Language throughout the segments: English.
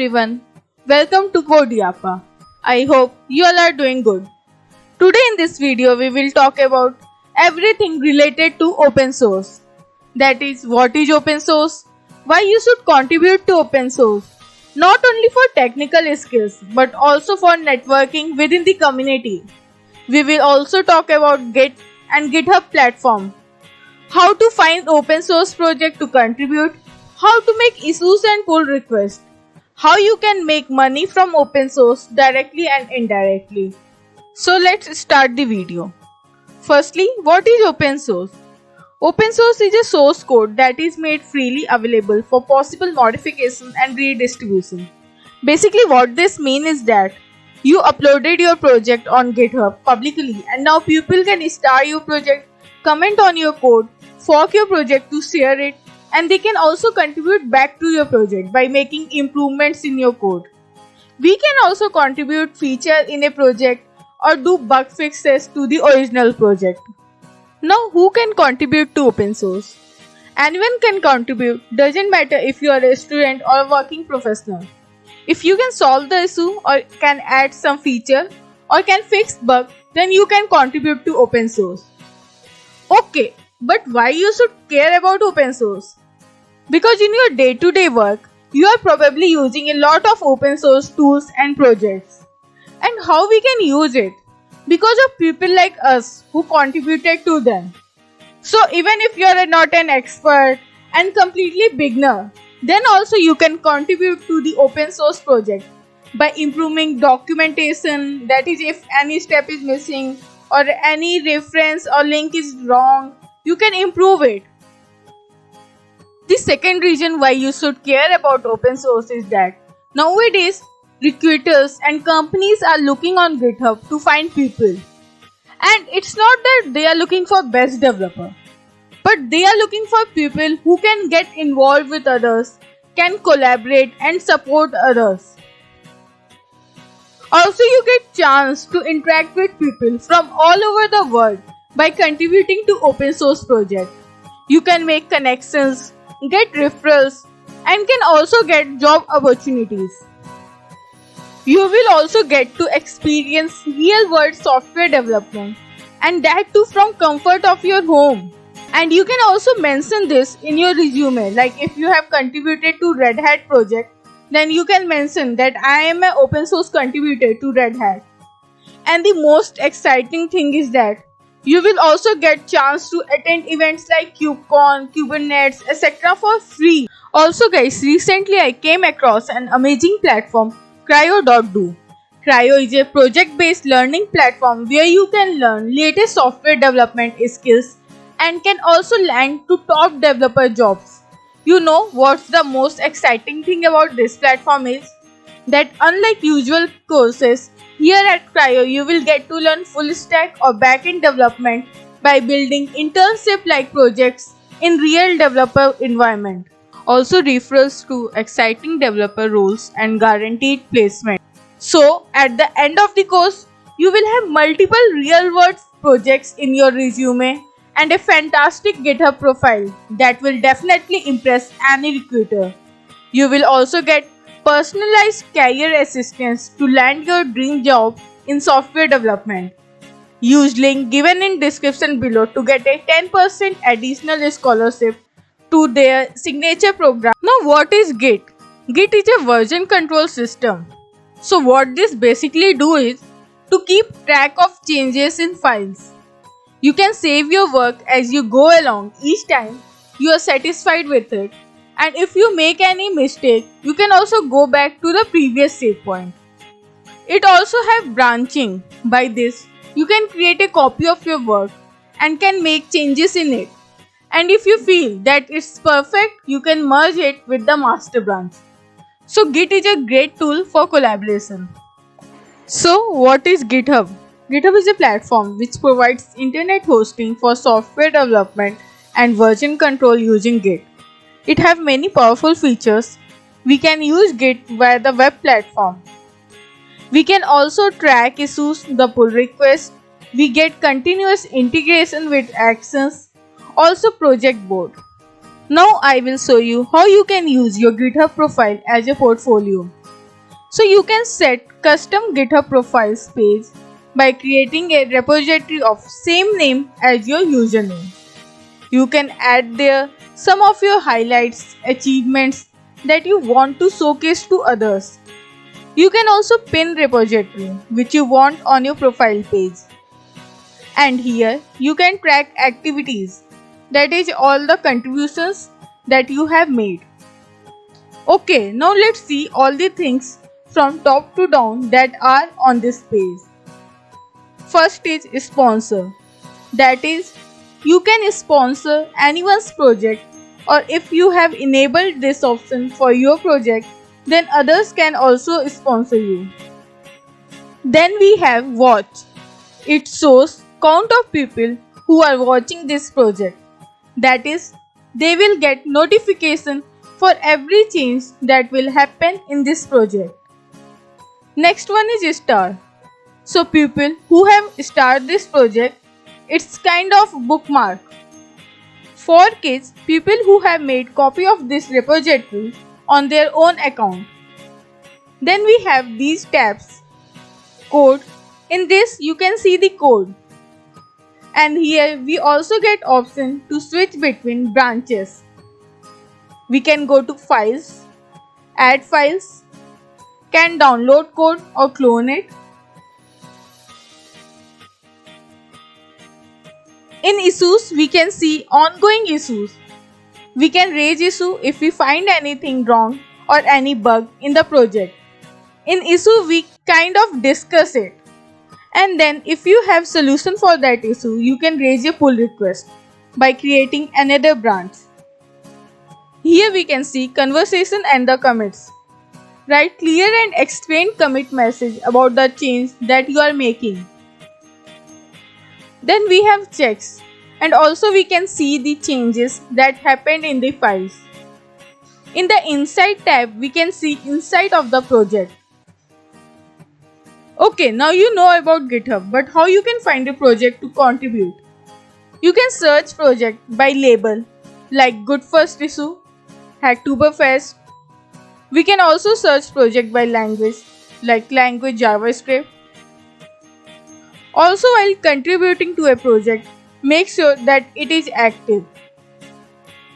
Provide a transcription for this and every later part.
everyone, welcome to Codiapa. I hope you all are doing good. Today in this video we will talk about everything related to open source. That is, what is open source, why you should contribute to open source, not only for technical skills but also for networking within the community. We will also talk about Git and GitHub platform, how to find open source project to contribute, how to make issues and pull requests, how you can make money from open source directly and indirectly. So let's start the video. Firstly, what is open source? Open source is a source code that is made freely available for possible modification and redistribution. Basically what this means is that you uploaded your project on GitHub publicly and now people can start your project, comment on your code, fork your project to share it, and they can also contribute back to your project by making improvements in your code. We can also contribute features in a project or do bug fixes to the original project. Now, who can contribute to open source? Anyone can contribute, doesn't matter if you are a student or a working professional. If you can solve the issue or can add some feature or can fix bug, then you can contribute to open source. Okay, but why you should care about open source? Because in your day-to-day work, you are probably using a lot of open source tools and projects. And how we can use it? Because of people like us who contributed to them. So even if you are not an expert and completely beginner, then also you can contribute to the open source project by improving documentation, that is if any step is missing or any reference or link is wrong, you can improve it. The second reason why you should care about open source is that nowadays recruiters and companies are looking on GitHub to find people. And it's not that they are looking for best developer, but they are looking for people who can get involved with others, can collaborate and support others. Also, you get chance to interact with people from all over the world by contributing to open source project. You can make connections, get referrals, and can also get job opportunities. You will also get to experience real world software development, and that too from comfort of your home. And you can also mention this in your resume, like if you have contributed to Red Hat project, then you can mention that I am an open source contributor to Red Hat. And the most exciting thing is that you will also get chance to attend events like KubeCon, Kubernetes, etc. for free. Also guys, recently I came across an amazing platform, Cryo.do. Cryo is a project-based learning platform where you can learn latest software development skills and can also land to top developer jobs. You know what's the most exciting thing about this platform is that unlike usual courses, here at Cryo you will get to learn full stack or backend development by building internship-like projects in real developer environment. Also referrals to exciting developer roles and guaranteed placement. So at the end of the course, you will have multiple real-world projects in your resume and a fantastic GitHub profile that will definitely impress any recruiter. You will also get personalized career assistance to land your dream job in software development. Use link given in description below to get a 10% additional scholarship to their signature program. Now what is Git? Git is a version control system. So what this basically do is to keep track of changes in files. You can save your work as you go along each time you are satisfied with it. And if you make any mistake, you can also go back to the previous save point. It also have branching. By this, you can create a copy of your work and can make changes in it. And if you feel that it's perfect, you can merge it with the master branch. So Git is a great tool for collaboration. So what is GitHub? GitHub is a platform which provides internet hosting for software development and version control using Git. It has many powerful features. We can use Git via the web platform. We can also track issues, the pull request. We get continuous integration with Actions, also project board. Now I will show you how you can use your GitHub profile as a portfolio. So you can set custom GitHub profiles page by creating a repository of same name as your username. You can add there some of your highlights, achievements that you want to showcase to others. You can also pin repository which you want on your profile page. And here you can track activities, that is all the contributions that you have made. Okay, now let's see all the things from top to down that are on this page. First is sponsor. That is, you can sponsor anyone's project, or if you have enabled this option for your project, then others can also sponsor you. Then we have watch. It shows count of people who are watching this project. That is, they will get notification for every change that will happen in this project. Next one is star. So people who have started this project, it's kind of bookmark. For kids, people who have made copy of this repository on their own account. Then we have these tabs. Code. In this you can see the code. And here we also get option to switch between branches. We can go to files, add files, can download code or clone it. In issues, we can see ongoing issues. We can raise issue if we find anything wrong or any bug in the project. In issue, we kind of discuss it. And then if you have solution for that issue, you can raise a pull request by creating another branch. Here we can see conversation and the commits. Write clear and explain commit message about the change that you are making. Then we have checks, and also we can see the changes that happened in the files. In the Inside tab, we can see inside of the project. Okay, now you know about GitHub, but how you can find a project to contribute? You can search project by label like Good First Issue, Hacktoberfest. We can also search project by language like language JavaScript. Also, while contributing to a project, make sure that it is active.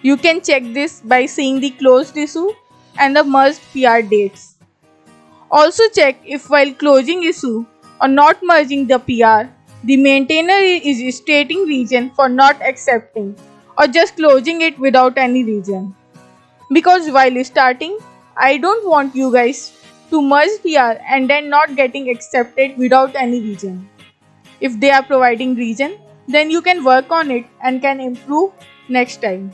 You can check this by seeing the closed issue and the merged PR dates. Also check if while closing issue or not merging the PR, the maintainer is stating reason for not accepting or just closing it without any reason. Because while starting, I don't want you guys to merge PR and then not getting accepted without any reason. If they are providing reason, then you can work on it and can improve next time.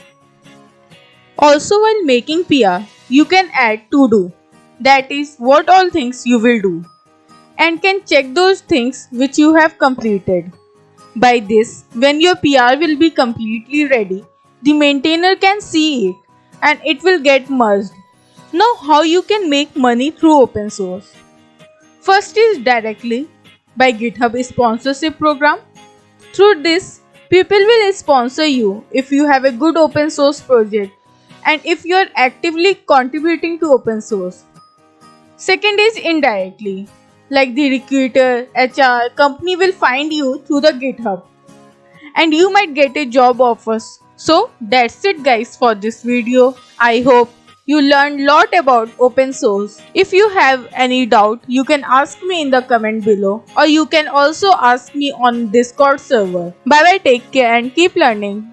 Also, while making PR, you can add to do. That is what all things you will do, and can check those things which you have completed. By this, when your PR will be completely ready, the maintainer can see it and it will get merged. Now how you can make money through open source? First is directly by GitHub sponsorship program. Through this, people will sponsor you if you have a good open source project and if you are actively contributing to open source. Second is indirectly, like the recruiter, HR, company will find you through the GitHub and you might get a job offers. So that's it guys for this video. I hope you learned lot about open source. If you have any doubt, you can ask me in the comment below, or you can also ask me on Discord server. Bye bye, take care and keep learning.